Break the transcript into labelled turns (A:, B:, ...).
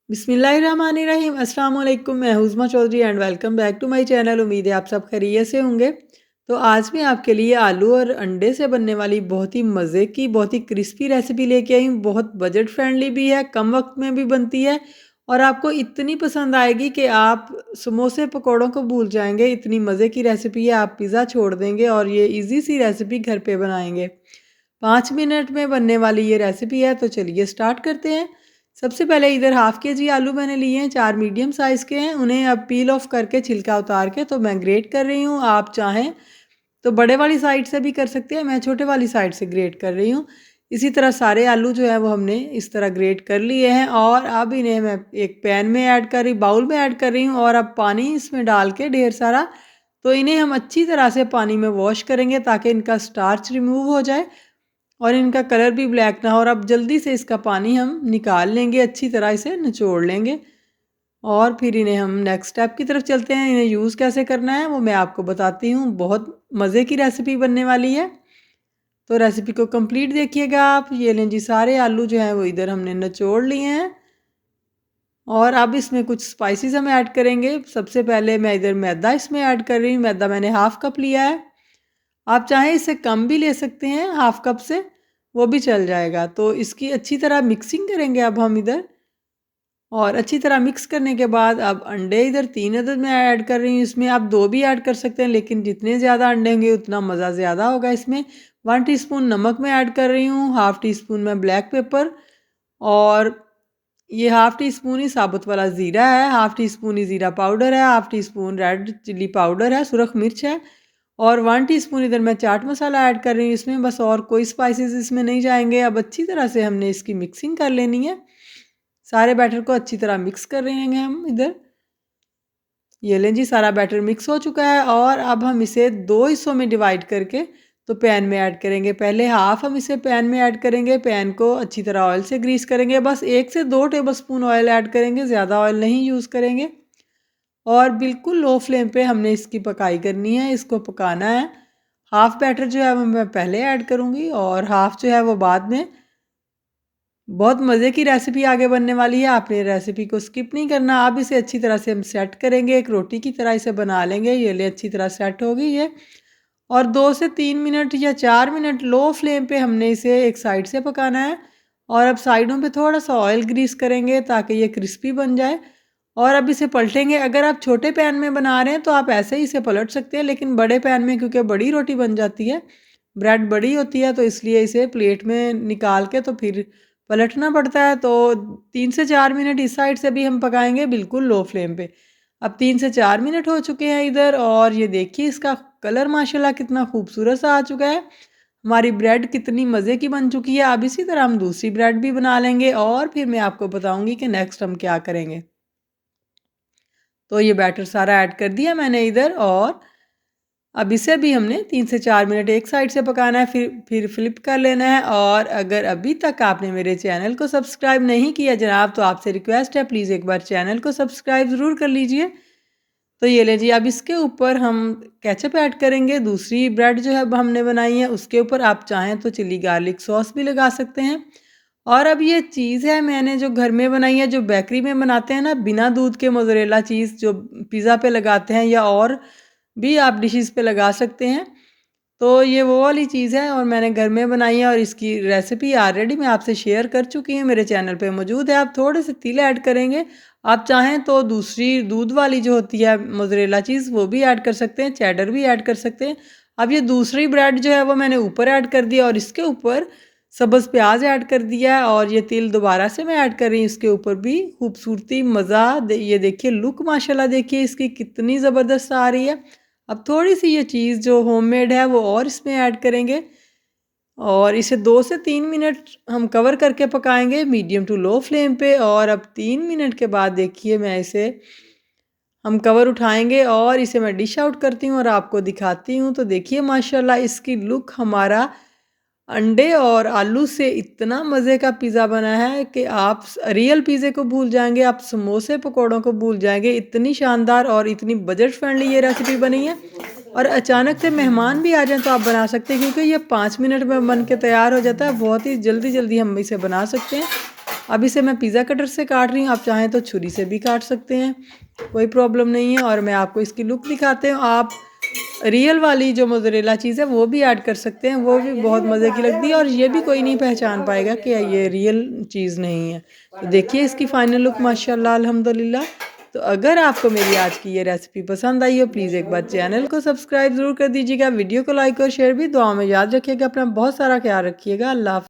A: बिस्मिल्लाहिर्रहमानिर्रहीम अस्सलाम वालेकुम। मैं Huzma Chaudhary and welcome back to my channel. उम्मीद है आप सब खैरियत से होंगे। तो आज मैं आपके लिए आलू और अंडे से बनने वाली बहुत ही मज़े की बहुत ही क्रिस्पी रेसिपी लेके आई हूँ। बहुत बजट फ्रेंडली भी है, कम वक्त में भी बनती है और आपको इतनी पसंद आएगी कि आप समोसे पकौड़ों को भूल जाएंगे। इतनी मज़े की रेसिपी है, आप पिज़्ज़ा छोड़ देंगे और ये ईजी सी रेसिपी घर पे बनाएंगे। 5 मिनट में बनने वाली ये रेसिपी है, तो चलिए स्टार्ट करते हैं। सबसे पहले इधर हाफ के जी आलू मैंने लिए हैं, 4 मीडियम साइज़ के हैं। उन्हें अब पील ऑफ करके छिलका उतार के तो मैं ग्रेट कर रही हूँ। आप चाहें तो बड़े वाली साइड से भी कर सकते हैं, मैं छोटे वाली साइड से ग्रेट कर रही हूँ। इसी तरह सारे आलू जो है वो हमने इस तरह ग्रेट कर लिए हैं और अब इन्हें मैं एक पैन में ऐड कर रही बाउल में ऐड कर रही हूँ और अब पानी इसमें डाल के ढेर सारा, तो इन्हें हम अच्छी तरह से पानी में वॉश करेंगे ताकि इनका स्टार्च रिमूव हो जाए और इनका कलर भी ब्लैक ना हो। और अब जल्दी से इसका पानी हम निकाल लेंगे, अच्छी तरह इसे निचोड़ लेंगे और फिर इन्हें हम नेक्स्ट स्टेप की तरफ चलते हैं। इन्हें यूज़ कैसे करना है वो मैं आपको बताती हूँ। बहुत मज़े की रेसिपी बनने वाली है, तो रेसिपी को कंप्लीट देखिएगा आप। ये लें जी, सारे आलू जो हैं वो इधर हमने निचोड़ लिए हैं और अब इसमें कुछ स्पाइसेस हम ऐड करेंगे। सबसे पहले मैं इधर मैदा इसमें ऐड कर रही हूँ। मैदा मैंने हाफ कप लिया है, आप चाहें इससे कम भी ले सकते हैं, हाफ कप से वो भी चल जाएगा। तो इसकी अच्छी तरह मिक्सिंग करेंगे अब हम इधर, और अच्छी तरह मिक्स करने के बाद अब अंडे इधर 3 अदद मैं ऐड कर रही हूँ। इसमें आप 2 भी ऐड कर सकते हैं, लेकिन जितने ज़्यादा अंडे होंगे उतना मज़ा ज़्यादा होगा इसमें। 1 टीस्पून नमक मैं ऐड कर रही हूँ, हाफ टी स्पून में ब्लैक पेपर और ये हाफ टी स्पून ही साबुत वाला ज़ीरा है, हाफ टी स्पून ही ज़ीरा पाउडर है, half tea spoon red chilli powder है, सुरख मिर्च है और 1 टीस्पून इधर मैं चाट मसाला ऐड कर रही हूँ इसमें, बस और कोई स्पाइसेस इसमें नहीं जाएंगे। अब अच्छी तरह से हमने इसकी मिक्सिंग कर लेनी है। सारे बैटर को अच्छी तरह मिक्स कर रहे हैं हम इधर। ये लें जी, सारा बैटर मिक्स हो चुका है और अब हम इसे 2 हिस्सों में डिवाइड करके तो पैन में ऐड करेंगे। पहले हाफ हम इसे पैन में ऐड करेंगे, पैन को अच्छी तरह ऑयल से ग्रीस करेंगे। बस 1 से 2 टेबलस्पून ऑयल ऐड करेंगे, ज़्यादा ऑयल नहीं यूज़ करेंगे और बिल्कुल लो फ्लेम पे हमने इसकी पकाई करनी है, इसको पकाना है। हाफ बैटर जो है वो मैं पहले ऐड करूँगी और हाफ जो है वो बाद में। बहुत मज़े की रेसिपी आगे बनने वाली है, आपने रेसिपी को स्किप नहीं करना। अब इसे अच्छी तरह से हम सेट करेंगे, एक रोटी की तरह इसे बना लेंगे। ये ले अच्छी तरह सेट होगी ये, और 2 से 3 मिनट या 4 मिनट लो फ्लेम पे हमने इसे एक साइड से पकाना है और अब साइडों पे थोड़ा सा ऑयल ग्रीस करेंगे ताकि ये क्रिस्पी बन जाए और अब इसे पलटेंगे। अगर आप छोटे पैन में बना रहे हैं तो आप ऐसे ही इसे पलट सकते हैं, लेकिन बड़े पैन में क्योंकि बड़ी रोटी बन जाती है, ब्रेड बड़ी होती है, तो इसलिए इसे प्लेट में निकाल के तो फिर पलटना पड़ता है। तो 3 से 4 मिनट इस साइड से भी हम पकाएंगे बिल्कुल लो फ्लेम पे। अब 3 से 4 मिनट हो चुके हैं इधर और ये देखिए इसका कलर माशाल्लाह कितना खूबसूरत सा आ चुका है। हमारी ब्रेड कितनी मज़े की बन चुकी है। अब इसी तरह हम दूसरी ब्रेड भी बना लेंगे और फिर मैं आपको बताऊंगी कि नेक्स्ट हम क्या करेंगे। तो ये बैटर सारा ऐड कर दिया मैंने इधर और अब इसे भी हमने 3 से 4 मिनट एक साइड से पकाना है, फिर फ्लिप कर लेना है। और अगर अभी तक आपने मेरे चैनल को सब्सक्राइब नहीं किया जनाब, तो आपसे रिक्वेस्ट है प्लीज़ एक बार चैनल को सब्सक्राइब ज़रूर कर लीजिए। तो ये लें जी, अब इसके ऊपर हम केचप ऐड करेंगे। दूसरी ब्रेड जो है हमने बनाई है उसके ऊपर आप चाहें तो चिली गार्लिक सॉस भी लगा सकते हैं। और अब ये चीज़ है मैंने जो घर में बनाई है, जो बेकरी में बनाते हैं ना बिना दूध के, मोज़रेला चीज़ जो पिज़्ज़ा पे लगाते हैं या और भी आप डिशेस पे लगा सकते हैं। तो ये वो वाली चीज़ है और मैंने घर में बनाई है और इसकी रेसिपी ऑलरेडी मैं आपसे शेयर कर चुकी हूँ, मेरे चैनल पे मौजूद है। आप थोड़े से तिल ऐड करेंगे, आप चाहें तो दूसरी दूध वाली जो होती है मोज़रेला चीज़ वो भी ऐड कर सकते हैं, चेडर भी ऐड कर सकते हैं। अब ये दूसरी ब्रेड जो है वो मैंने ऊपर ऐड कर दिया और इसके ऊपर सब्ज़ प्याज ऐड कर दिया है और ये तिल दोबारा से मैं ऐड कर रही हूँ इसके ऊपर भी। खूबसूरती मज़ा ये देखिए, लुक माशाल्लाह देखिए इसकी कितनी ज़बरदस्त आ रही है। अब थोड़ी सी ये चीज़ जो होममेड है वो और इसमें ऐड करेंगे और इसे 2 से 3 मिनट हम कवर करके पकाएंगे मीडियम टू लो फ्लेम पे। और अब 3 मिनट के बाद देखिए मैं इसे हम कवर उठाएंगे और इसे मैं डिश आउट करती हूँ और आपको दिखाती हूँ। तो देखिए माशाल्लाह इसकी लुक, हमारा अंडे और आलू से इतना मज़े का पिज़्ज़ा बना है कि आप रियल पिज़्ज़े को भूल जाएंगे, आप समोसे पकौड़ों को भूल जाएंगे। इतनी शानदार और इतनी बजट फ्रेंडली ये रेसिपी बनी है और अचानक से मेहमान भी आ जाएं तो आप बना सकते हैं, क्योंकि ये 5 मिनट में बन के तैयार हो जाता है। बहुत ही जल्दी जल्दी हम इसे बना सकते हैं। अब इसे मैं पिज़्ज़ा कटर से काट रही हूँ, आप चाहें तो छुरी से भी काट सकते हैं, कोई प्रॉब्लम नहीं है। और मैं आपको इसकी लुक दिखाते हूँ। आप रियल वाली जो मोज़रेला चीज़ है वो भी ऐड कर सकते हैं, वो भी बहुत मज़े की लगती है और ये भी कोई नहीं पहचान पाएगा कि ये रियल चीज़ नहीं है। तो देखिए इसकी फाइनल लुक माशाल्लाह अल्हम्दुलिल्लाह। तो अगर आपको मेरी आज की ये रेसिपी पसंद आई हो, प्लीज़ एक बार चैनल को सब्सक्राइब ज़रूर कर दीजिएगा, वीडियो को लाइक और शेयर भी। दुआ में याद रखिएगा, अपना बहुत सारा ख्याल रखिएगा। अल्लाह हाफ़िज़।